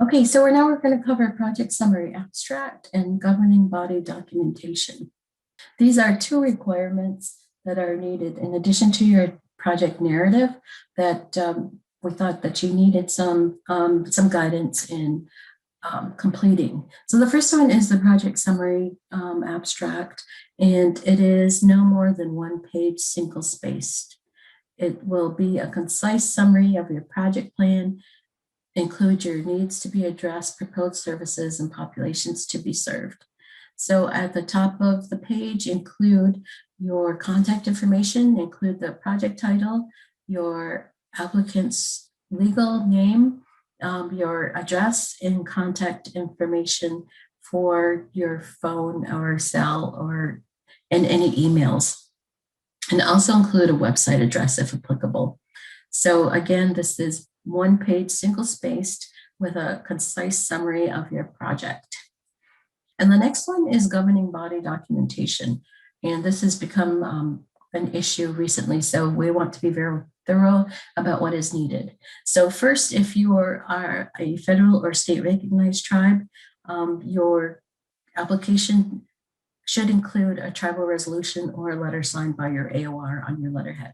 Okay, so we're going to cover project summary abstract and governing body documentation. These are two requirements that are needed in addition to your project narrative that we thought that you needed some guidance in completing. So the first one is the project summary abstract, and it is no more than one page, single spaced. It will be a concise summary of your project plan, include your needs to be addressed, proposed services, and populations to be served. So at the top of the page, include your contact information, include the project title, your applicant's legal name, your address, and contact information for your phone or cell and any emails. And also include a website address if applicable. So again, this is one page, single spaced, with a concise summary of your project. And the next one is governing body documentation. And this has become an issue recently, so we want to be very thorough about what is needed. So first, if you are a federal or state recognized tribe, your application should include a tribal resolution or a letter signed by your AOR on your letterhead.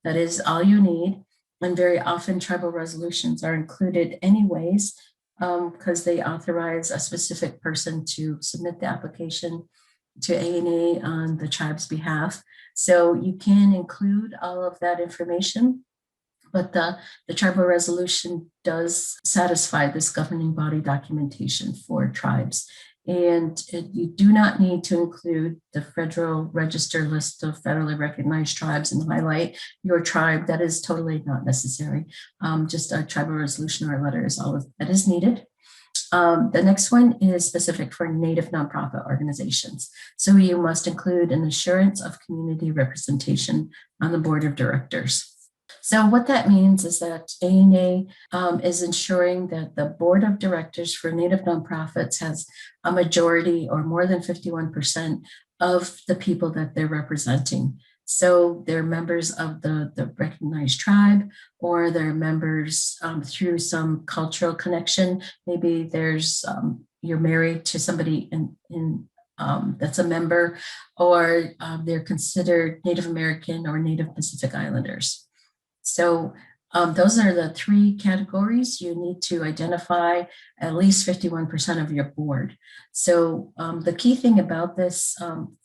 That is all you need. And very often tribal resolutions are included anyways, because they authorize a specific person to submit the application to ANA on the tribe's behalf. So you can include all of that information, but the tribal resolution does satisfy this governing body documentation for tribes. And you do not need to include the federal register list of federally recognized tribes and highlight your tribe. That is totally not necessary. Just a tribal resolution or a letter is all that is needed. The next one is specific for Native nonprofit organizations. So you must include an assurance of community representation on the board of directors. So what that means is that ANA is ensuring that the board of directors for Native nonprofits has a majority or more than 51% of the people that they're representing. So they're members of the recognized tribe, or they're members through some cultural connection. Maybe there's you're married to somebody in that's a member, or they're considered Native American or Native Pacific Islanders. So those are the three categories. You need to identify at least 51% of your board. So the key thing about this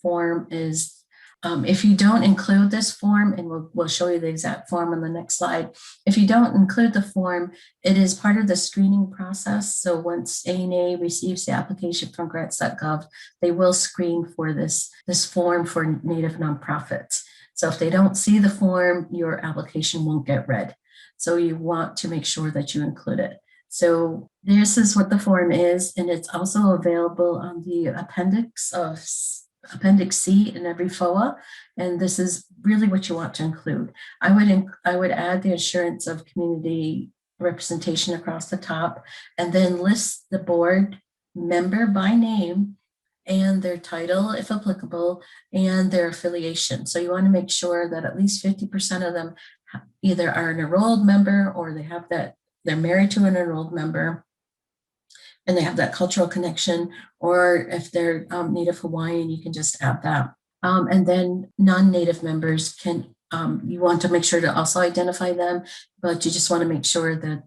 form is if you don't include this form, and we'll show you the exact form on the next slide. If you don't include the form, it is part of the screening process. So once ANA receives the application from grants.gov, they will screen for this form for Native nonprofits. So if they don't see the form, your application won't get read. So you want to make sure that you include it. So this is what the form is, and it's also available on the Appendix C in every FOA, and this is really what you want to include. I would add the assurance of community representation across the top, and then list the board member by name and their title, if applicable, and their affiliation. So you want to make sure that at least 50% of them either are an enrolled member, or they're married to an enrolled member and they have that cultural connection, or if they're Native Hawaiian, you can just add that. And then non-Native members you want to make sure to also identify them, but you just want to make sure that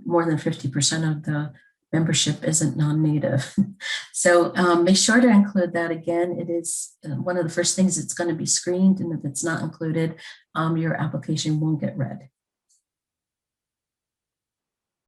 more than 50% of the membership isn't non-Native. So make sure to include that. Again, it is one of the first things that's going to be screened, and if it's not included, your application won't get read.